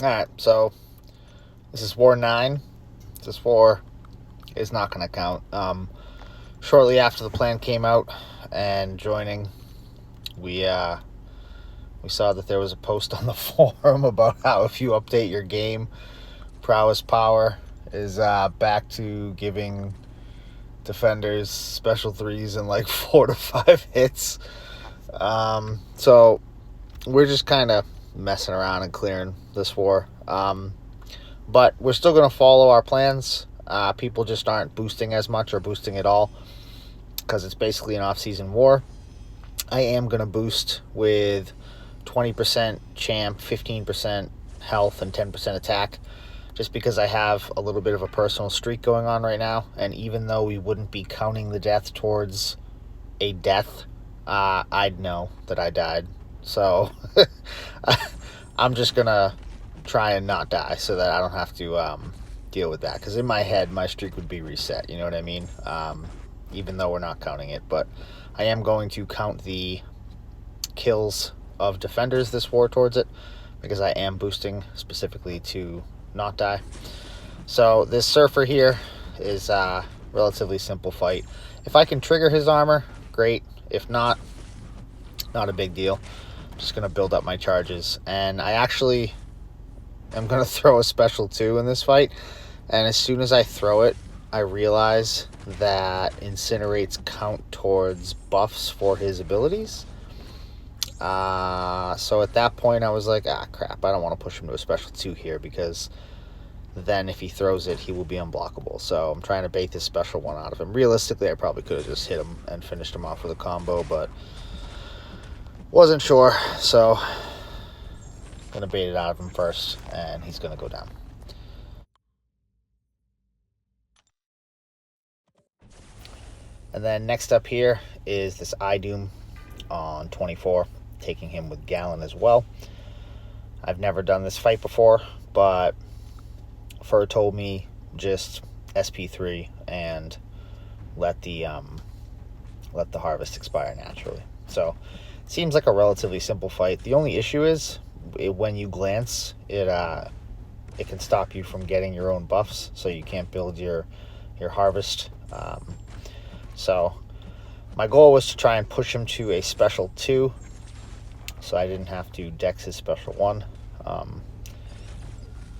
Alright, so this is War 9. This war is not going to count. Shortly after the plan came out and joining, we saw that there was a post on the forum about how if you update your game, Prowess Power is back to giving defenders special threes and like 4 to 5 hits. So we're just kind of messing around and clearing this war. But we're still going to follow our plans. People just aren't boosting as much or boosting at all because it's basically an off-season war. I am going to boost with 20% champ, 15% health, and 10% attack, just because I have a little bit of a personal streak going on right now. And even though we wouldn't be counting the death towards a death, I'd know that I died. So I'm just going to try and not die so that I don't have to deal with that. Because in my head, my streak would be reset. You know what I mean? Even though we're not counting it. But I am going to count the kills of defenders this war towards it, because I am boosting specifically to not die. So this Surfer here is a relatively simple fight. If I can trigger his armor, great. If not, not a big deal. I'm just going to build up my charges. And I actually am going to throw a special 2 in this fight. And as soon as I throw it, I realize that Incinerates count towards buffs for his abilities. So at that point, I was like, crap, I don't want to push him to a special 2 here, because then if he throws it, he will be unblockable. So I'm trying to bait this special 1 out of him. Realistically, I probably could have just hit him and finished him off with a combo, but wasn't sure. So I'm going to bait it out of him first, and he's going to go down. And then next up here is this Idoom on 24, taking him with Gallon as well. I've never done this fight before, but Fur told me just SP3 and let the harvest expire naturally. So it seems like a relatively simple fight. The only issue is when you glance, it can stop you from getting your own buffs, so you can't build your harvest. So my goal was to try and push him to a special 2, so I didn't have to dex his special 1.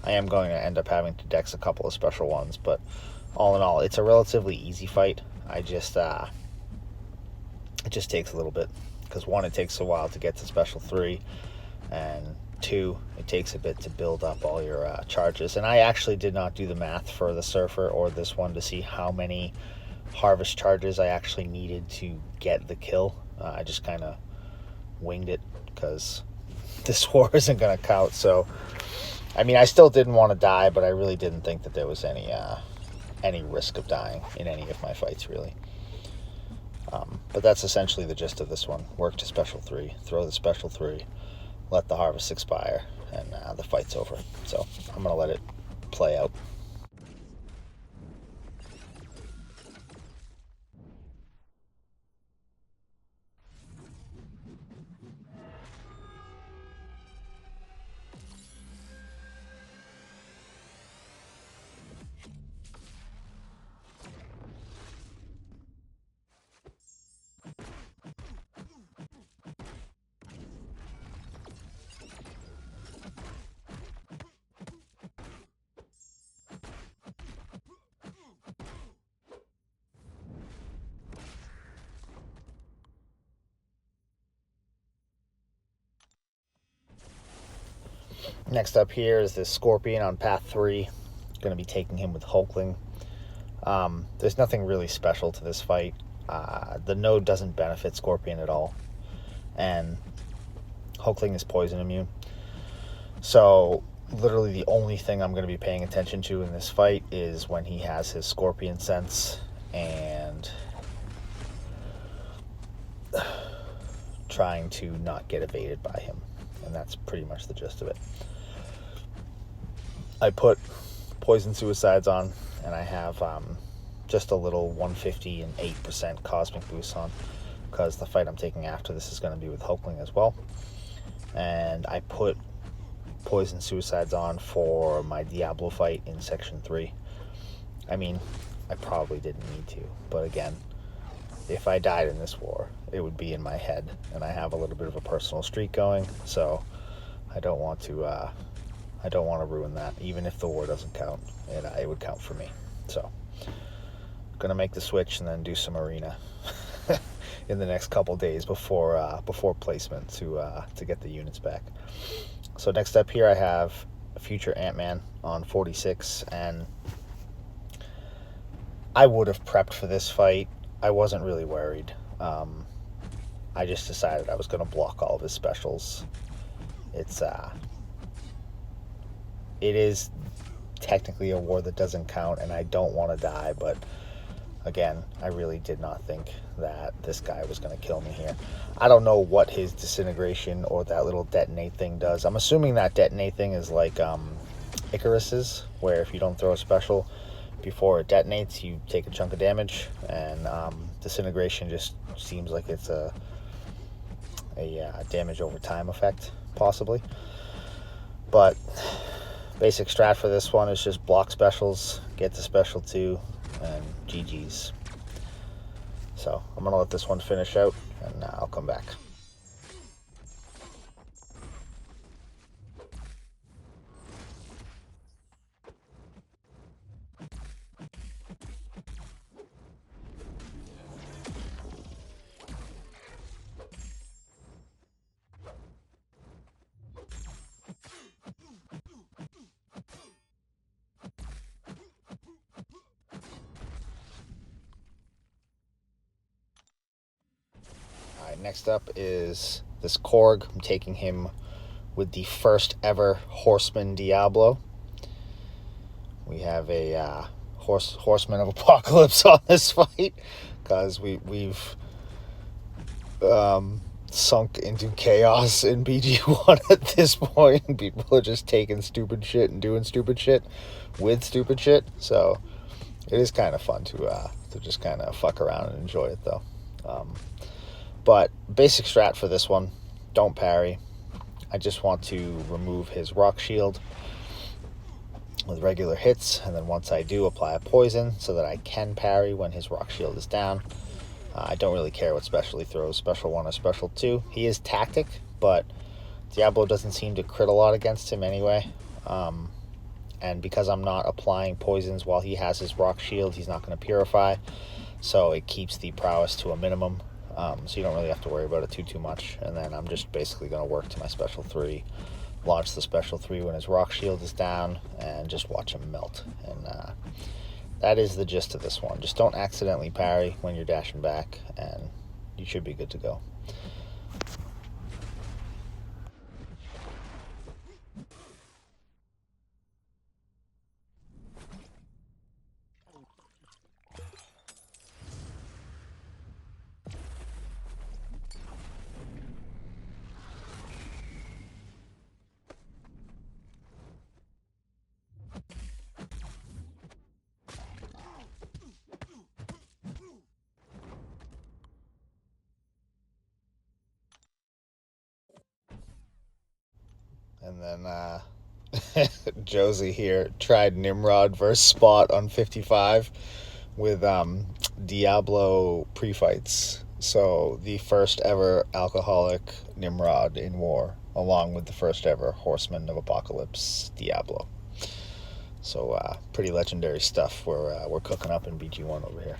I am going to end up having to dex a couple of special 1s, but all in all, it's a relatively easy fight. It just takes a little bit, because 1, it takes a while to get to special 3, and 2, it takes a bit to build up all your charges. And I actually did not do the math for the Surfer or this one to see how many harvest charges I actually needed to get the kill. I just kind of winged it, because this war isn't going to count. So I mean, I still didn't want to die, but I really didn't think that there was any risk of dying in any of my fights, really. But that's essentially the gist of this one. Work to special 3, throw the special 3, let the harvest expire, and the fight's over. So I'm going to let it play out. Next up here is this Scorpion on path 3. Going to be taking him with Hulkling. There's nothing really special to this fight. The node doesn't benefit Scorpion at all, and Hulkling is poison immune. So literally the only thing I'm going to be paying attention to in this fight is when he has his Scorpion sense and trying to not get evaded by him. And that's pretty much the gist of it. I put Poison Suicides on, and I have just a little 150 and 8% Cosmic Boost on, because the fight I'm taking after this is going to be with Hulkling as well. And I put poison suicides on for my Diablo fight in Section 3. I mean, I probably didn't need to, but again, if I died in this war, it would be in my head, and I have a little bit of a personal streak going, so I don't want to ruin that. Even if the war doesn't count, it would count for me. So, gonna make the switch and then do some arena in the next couple days before placement to get the units back. So next up here, I have a future Ant-Man on 46, and I would have prepped for this fight. I wasn't really worried. I just decided I was going to block all of his specials. It is technically a war that doesn't count, and I don't want to die, but again, I really did not think that this guy was going to kill me here. I don't know what his disintegration or that little detonate thing does. I'm assuming that detonate thing is like Icarus's, where if you don't throw a special before it detonates, you take a chunk of damage, and disintegration just seems like it's a damage over time effect, possibly. But basic strat for this one is just block specials, get to special 2, and GG's. So I'm gonna let this one finish out, and I'll come back. Next up is this Korg. I'm taking him with the first ever Horseman Diablo. We have a Horseman of Apocalypse on this fight, because we've sunk into chaos in BG1 at this point. People are just taking stupid shit and doing stupid shit with stupid shit. So it is kind of fun to just kind of fuck around and enjoy it, though. But basic strat for this one, don't parry. I just want to remove his rock shield with regular hits, and then once I do, apply a poison so that I can parry when his rock shield is down. I don't really care what special he throws, special 1 or special 2. He is tactic, but Diablo doesn't seem to crit a lot against him anyway. And because I'm not applying poisons while he has his rock shield, he's not going to purify, so it keeps the prowess to a minimum. So you don't really have to worry about it too much. And then I'm just basically going to work to my special 3, launch the special 3 when his rock shield is down, and just watch him melt. And that is the gist of this one. Just don't accidentally parry when you're dashing back, and you should be good to go. And then Josie here tried Nimrod versus Spot on 55 with Diablo pre-fights. So the first ever alcoholic Nimrod in war, along with the first ever Horseman of Apocalypse Diablo. So pretty legendary stuff we're cooking up in BG1 over here.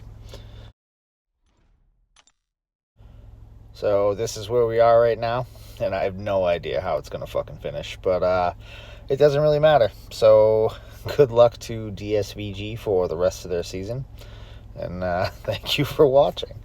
So this is where we are right now, and I have no idea how it's going to fucking finish, but it doesn't really matter. So good luck to DSVG for the rest of their season, and thank you for watching.